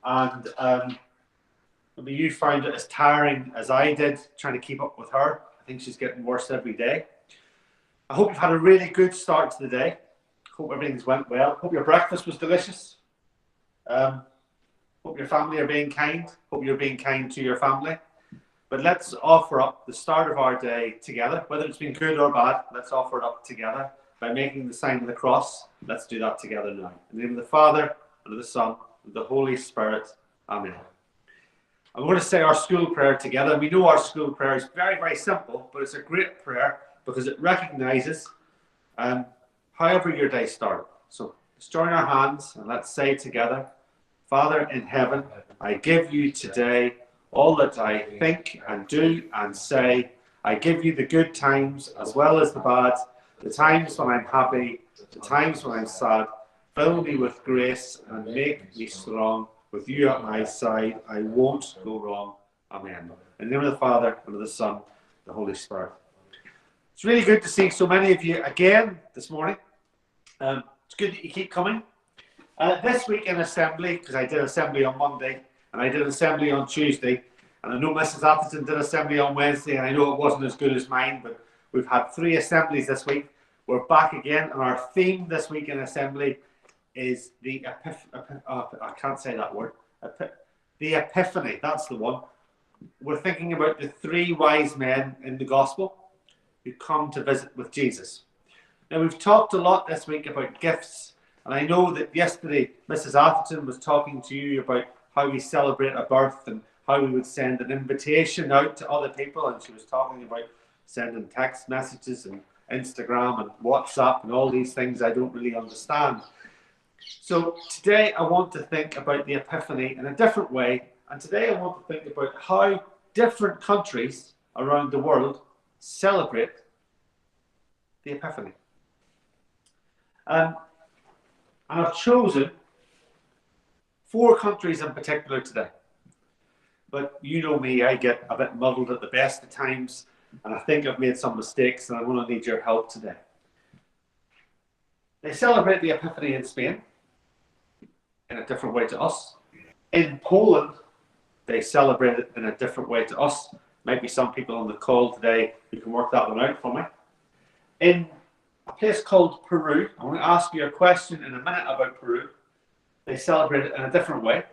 And maybe you found it as tiring as I did trying to keep up with her. I think she's getting worse every day. I hope you've had a really good start to the day. Hope everything's went well. Hope your breakfast was delicious. Hope your family are being kind. Hope you're being kind to your family. But let's offer up the start of our day together. Whether it's been good or bad, let's offer it up together by making the sign of the cross. Let's do that together now. In the name of the Father, and of the Son, and of the Holy Spirit. Amen. I'm going to say our school prayer together. We know our school prayer is very, very simple, but it's a great prayer because it recognizes however your day started. So let's join our hands and let's say together, Father in heaven, I give you today all that I think and do and say. I give you the good times as well as the bad, the times when I'm happy, the times when I'm sad. Fill me with grace and make me strong. With you at my side, I won't go wrong. Amen. In the name of the Father, and of the Son, and the Holy Spirit. It's really good to see so many of you again this morning. It's good that you keep coming. This week in assembly, because I did assembly on Monday, and I did assembly on Tuesday, and I know Mrs. Atherton did assembly on Wednesday, and I know it wasn't as good as mine, but we've had 3 assemblies this week. We're back again, and our theme this week in assembly is the I can't say that word. The Epiphany, that's the one. We're thinking about the 3 wise men in the gospel who come to visit with Jesus. Now, we've talked a lot this week about gifts, and I know that yesterday Mrs. Atherton was talking to you about how we celebrate a birth and how we would send an invitation out to other people, and she was talking about sending text messages and Instagram and WhatsApp and all these things I don't really understand. So today I want to think about the Epiphany in a different way, and today I want to think about how different countries around the world celebrate the Epiphany. And I've chosen 4 countries in particular today. But you know me, I get a bit muddled at the best of times, and I think I've made some mistakes, and I'm going to need your help today. They celebrate the Epiphany in Spain in a different way to us. In Poland, they celebrate it in a different way to us. Might be some people on the call today who can work that one out for me. In a place called Peru, I'm going to ask you a question in a minute about Peru. They celebrate it in a different way.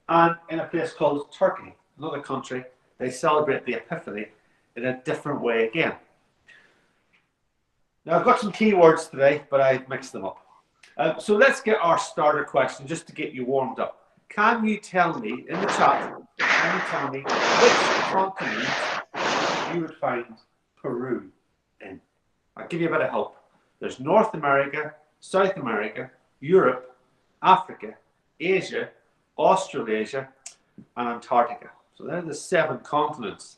And in a place called Turkey, another country, they celebrate the Epiphany in a different way again. Now, I've got some keywords today, but I've mixed them up. So let's get our starter question just to get you warmed up. Can you tell me, in the chat, can you tell me which continent you would find Peru in? I'll give you a bit of help. There's North America, South America, Europe, Africa, Asia, Australasia, and Antarctica. So they're the 7 continents.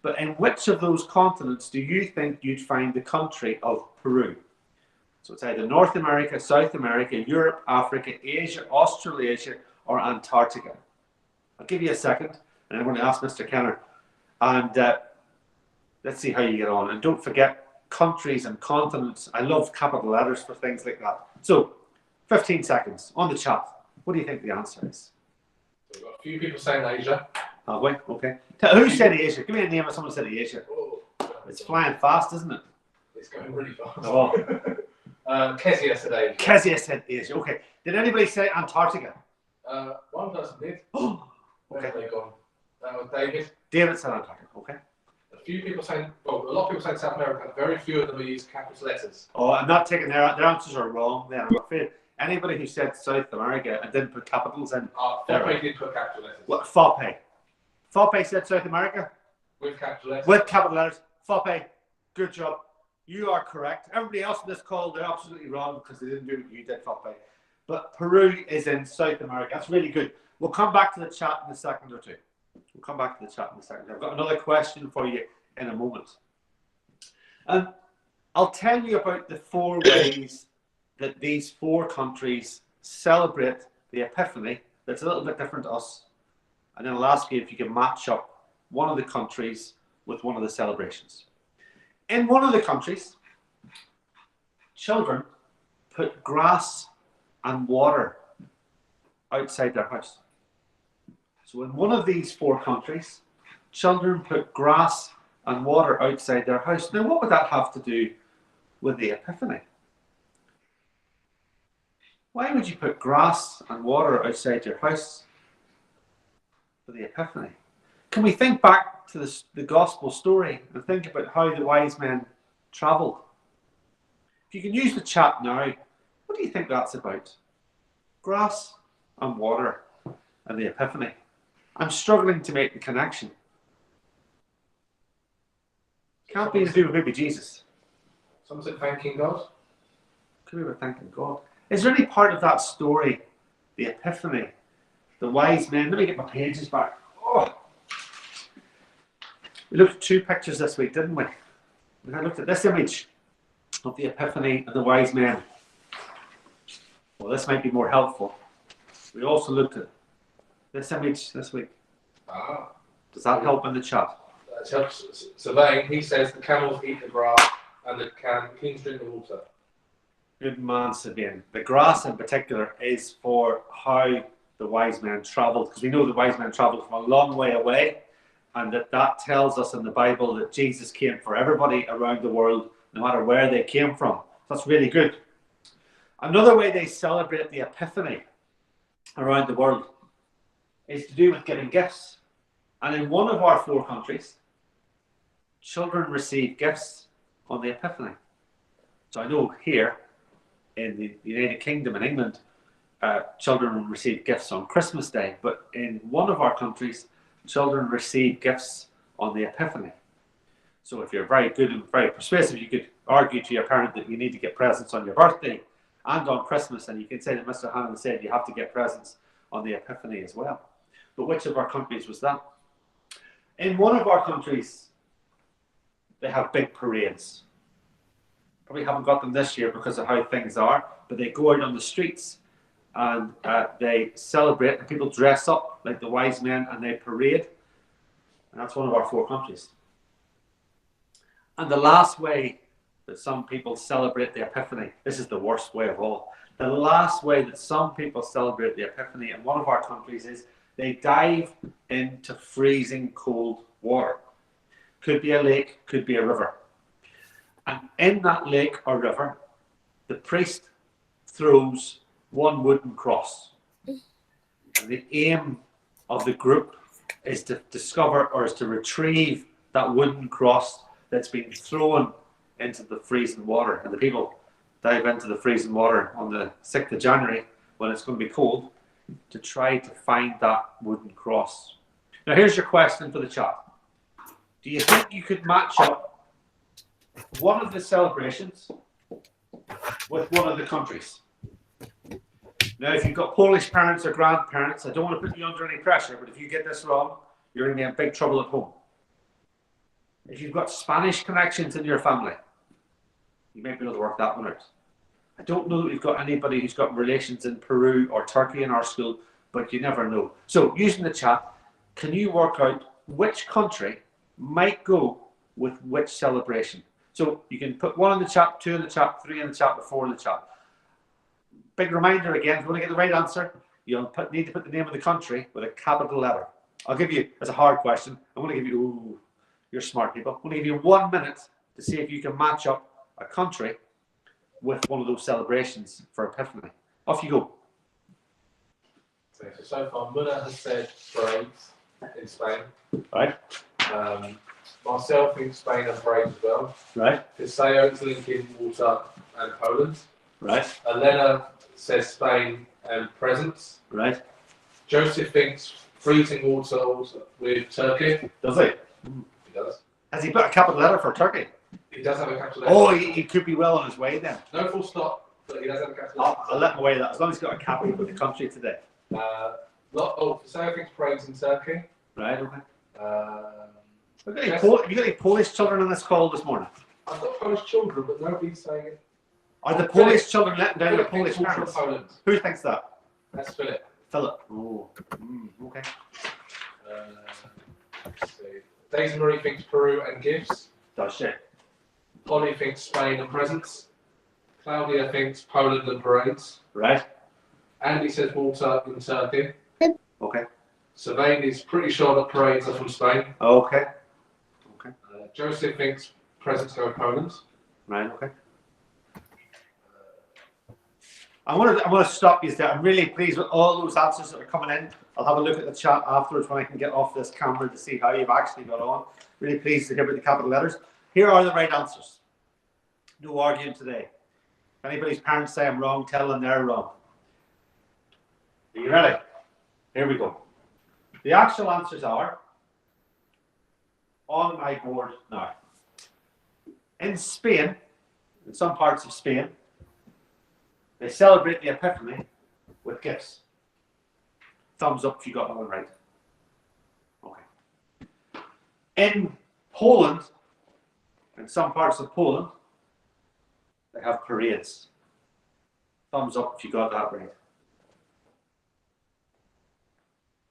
But in which of those continents do you think you'd find the country of Peru? So it's either North America, South America, Europe, Africa, Asia, Australasia, or Antarctica. I'll give you a second, and I'm going to ask Mr. Kenner. And let's see how you get on. And don't forget countries and continents. I love capital letters for things like that. So 15 seconds on the chat. What do you think the answer is? We've got a few people saying Asia. Oh, wait, okay. Who said Asia? Give me a name of someone who said Asia. Oh, it's flying fast, isn't it? It's going really fast. Oh. Kezia said Asia. Kezia said Asia. Okay. Did anybody say Antarctica? One person did. Oh, where have they gone? That was David. David said Antarctica. Okay. A few people saying, well, a lot of people saying South America. Very few of them use capital letters. Oh, I'm not taking their answers are wrong. Then I'm afraid anybody who said South America and didn't put capitals in. Foppe did put capital letters. What? Foppe. Foppe said South America. With capital letters. With capital letters. Foppe, good job. You are correct. Everybody else in this call, they're absolutely wrong because they didn't do what you did, Foppe. But Peru is in South America. That's really good. We'll come back to the chat in a second or two. We'll come back to the chat in a second. I've got another question for you in a moment. I'll tell you about the 4 ways that these 4 countries celebrate the Epiphany that's a little bit different to us. And then I'll ask you if you can match up one of the countries with one of the celebrations. In one of the countries, children put grass and water outside their house. So in one of these 4 countries, children put grass and water outside their house. Now, what would that have to do with the Epiphany? Why would you put grass and water outside your house for the Epiphany? Can we think back to the gospel story and think about how the wise men travelled? If you can use the chat now, what do you think that's about? Grass and water and the Epiphany. I'm struggling to make the connection. Can't be to do with maybe Jesus. Someone said thanking God. Could be with thanking God. Is there any part of that story, the Epiphany, the wise men? Let me get my pages back. Oh. We looked at 2 pictures this week, didn't we? We looked at this image of the Epiphany and the wise men. Well, this might be more helpful. We also looked at this image this week. Ah. Does that help in the chat? That helps surveying. He says the camels eat the grass and the kings drink the water. Good man, Sabine. The grass in particular is for how the wise men travelled, because we know the wise men travelled from a long way away, and that tells us in the Bible that Jesus came for everybody around the world, no matter where they came from. That's really good. Another way they celebrate the Epiphany around the world is to do with giving gifts. And in one of our 4 countries, children receive gifts on the Epiphany. So I know here in the United Kingdom and England, children receive gifts on Christmas Day, but in one of our countries, children receive gifts on the Epiphany. So if you're very good and very persuasive, you could argue to your parent that you need to get presents on your birthday and on Christmas, and you can say that Mr. Hannon said you have to get presents on the Epiphany as well. But which of our countries was that? In one of our countries, they have big parades. Probably haven't got them this year because of how things are, but they go out on the streets and they celebrate, and people dress up like the wise men and they parade. And that's one of our 4 countries. And the last way that some people celebrate the Epiphany, this is the worst way of all. The last way that some people celebrate the Epiphany in one of our countries is they dive into freezing cold water. Could be a lake, could be a river. And in that lake or river, the priest throws one wooden cross. And the aim of the group is to discover or is to retrieve that wooden cross that's been thrown into the freezing water. And the people dive into the freezing water on the 6th of January when it's going to be cold to try to find that wooden cross. Now here's your question for the chat. Do you think you could match up one of the celebrations with one of the countries? Now, if you've got Polish parents or grandparents, I don't want to put you under any pressure, but if you get this wrong, you're going to be in big trouble at home. If you've got Spanish connections in your family, you might be able to work that one out. I don't know that we've got anybody who's got relations in Peru or Turkey in our school, but you never know. So, using the chat, can you work out which country might go with which celebration? So you can put 1 in the chat, 2 in the chat, 3 in the chat, or 4 in the chat. Big reminder again, if you want to get the right answer, you'll need to put the name of the country with a capital letter. I'll give you, as a hard question, I'm going to give you, ooh, you're smart people. I'm going to give you 1 minute to see if you can match up a country with one of those celebrations for Epiphany. Off you go. So far, Muna has said parades in Spain. Right. Marcel thinks Spain and parades as well. Right. Pisayo's linking water and Poland. Right. Elena says Spain and presents. Right. Joseph thinks freezing water with Turkey. Does he? He does. Has he put a capital letter for Turkey? He does have a capital letter. Oh, he could be well on his way then. No full stop, but he does have a capital letter. I'll let him away with that, as long as he's got a capital with the country today. Pisayo thinks parades in Turkey. Right, okay. Have you Yes. got any Polish children on this call this morning? I've got Polish children, but nobody's saying it. Are the Polish children letting down their Philip Polish thinks parents? Poland. Who thinks that? That's Philip. Philip. Oh, okay. Let's see. Daisy Marie thinks Peru and gifts. Does she? Polly thinks Spain and presents. Claudia thinks Poland and parades. Right. Andy says water in Turkey. Okay. Sylvain is pretty sure that parades are from Spain. Okay. Okay. Joseph thinks presents go to Poland. Right. Okay. I want to stop you there. I'm really pleased with all those answers that are coming in. I'll have a look at the chat afterwards when I can get off this camera to see how you've actually got on. Really pleased to hear about the capital letters. Here are the right answers. No arguing today. If anybody's parents say I'm wrong, tell them they're wrong. Are you ready? Here we go. The actual answers are on my board now. In Spain, in some parts of Spain, they celebrate the Epiphany with gifts. Thumbs up if you got that one right. Okay. In Poland, in some parts of Poland, they have parades. Thumbs up if you got that right.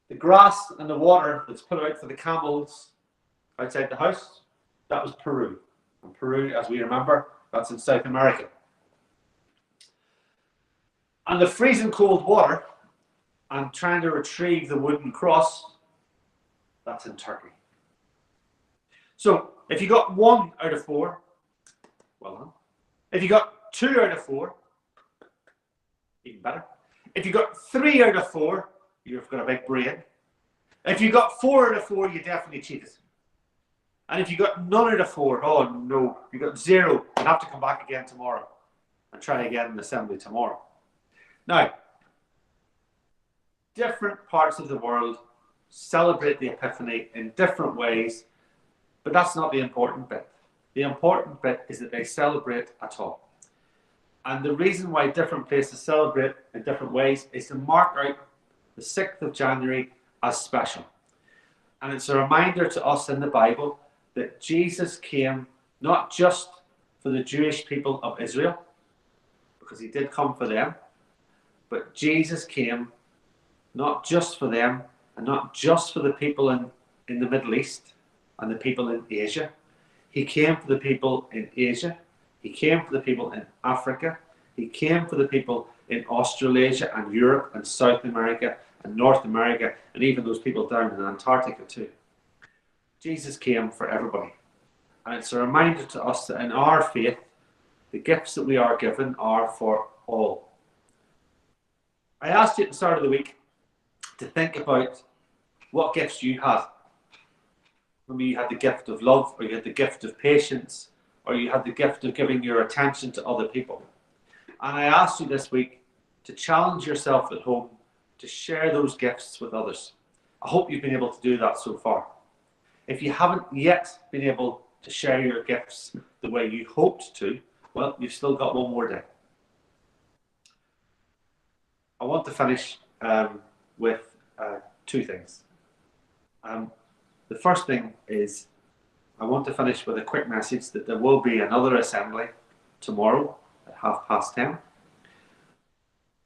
The grass and the water that's put out for the camels outside the house, that was Peru. And Peru, as we remember, that's in South America. And the freezing cold water and trying to retrieve the wooden cross, that's in Turkey. So if you got 1 out of 4, well done. If you got 2 out of 4, even better. If you got 3 out of 4, you've got a big brain. If you got 4 out of 4, you definitely cheated. And if you got none out of 4, oh no, you got 0, you have to come back again tomorrow and try again in assembly tomorrow. Now, different parts of the world celebrate the Epiphany in different ways, but that's not the important bit. The important bit is that they celebrate at all. And the reason why different places celebrate in different ways is to mark out the 6th of January as special. And it's a reminder to us in the Bible that Jesus came not just for the Jewish people of Israel, because he did come for them, but Jesus came not just for them and not just for the people in the Middle East and the people in Asia. He came for the people in Asia. He came for the people in Africa. He came for the people in Australasia and Europe and South America and North America and even those people down in Antarctica too. Jesus came for everybody. And it's a reminder to us that in our faith, the gifts that we are given are for all. I asked you at the start of the week to think about what gifts you had. Maybe you had the gift of love, or you had the gift of patience, or you had the gift of giving your attention to other people. And I asked you this week to challenge yourself at home to share those gifts with others. I hope you've been able to do that so far. If you haven't yet been able to share your gifts the way you hoped to, well, you've still got one more day. I want to finish with 2 things. The first thing is I want to finish with a quick message that there will be another assembly tomorrow at 10:30.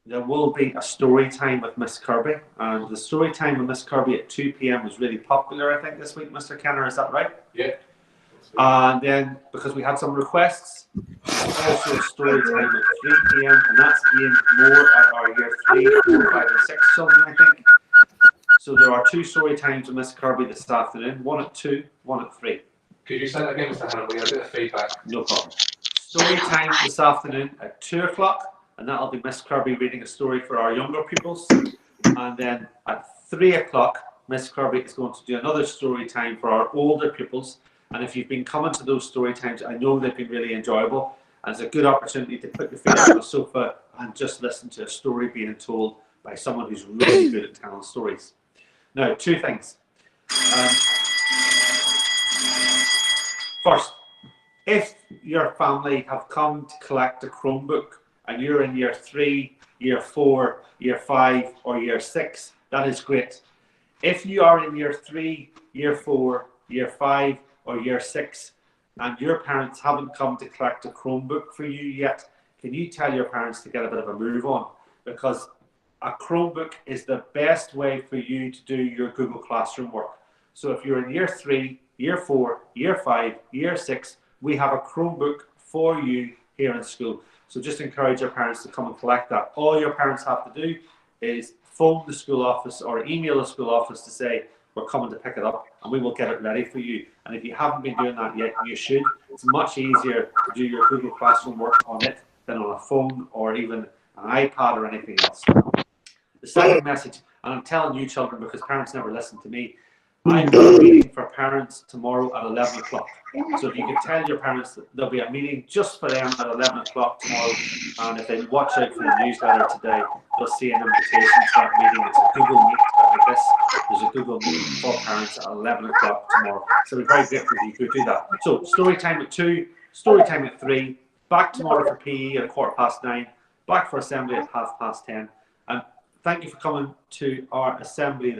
There will be a story time with Miss Kirby, and the story time with Miss Kirby at 2 p.m. was really popular, I think, this week, Mr. Kenner, is that right? Yeah. And then, because we had some requests, also a story time at 3 p.m. and that's aimed more at our year 3, 4, 5 and 6 children, I think. So there are 2 story times with Miss Kirby this afternoon, one at 2, one at 3. Could you say that again, Mr. Hannon? We had a bit of feedback. No problem. Story time this afternoon at 2 o'clock, and that'll be Miss Kirby reading a story for our younger pupils. And then at 3 o'clock, Miss Kirby is going to do another story time for our older pupils. And if you've been coming to those story times, I know they've been really enjoyable. And it's a good opportunity to put your feet up on the sofa and just listen to a story being told by someone who's really good at telling stories. Now, 2 things. First, if your family have come to collect a Chromebook and you're in year 3, year 4, year 5 or year 6, that is great. If you are in year 3, year 4, year 5 or year 6 and your parents haven't come to collect a Chromebook for you yet, can you tell your parents to get a bit of a move on? Because a Chromebook is the best way for you to do your Google Classroom work. So if you're in year 3, year 4, year 5, year 6, we have a Chromebook for you here in school. So just encourage your parents to come and collect that. All your parents have to do is phone the school office or email the school office to say, we're coming to pick it up, and we will get it ready for you. And if you haven't been doing that yet, you should. It's much easier to do your Google Classroom work on it than on a phone or even an iPad or anything else. The second message, and I'm telling you children because parents never listen to me, I've got a meeting for parents tomorrow at 11 o'clock. So if you could tell your parents that there'll be a meeting just for them at 11 o'clock tomorrow, and if they watch out for the newsletter today, they'll see an invitation to that meeting. It's a Google Meet like this. There's a Google Meet for parents at 11 o'clock tomorrow. So we're very grateful if you could do that. So story time at 2, story time at 3, back tomorrow for PE at 9:15, back for assembly at 10:30. And thank you for coming to our assembly this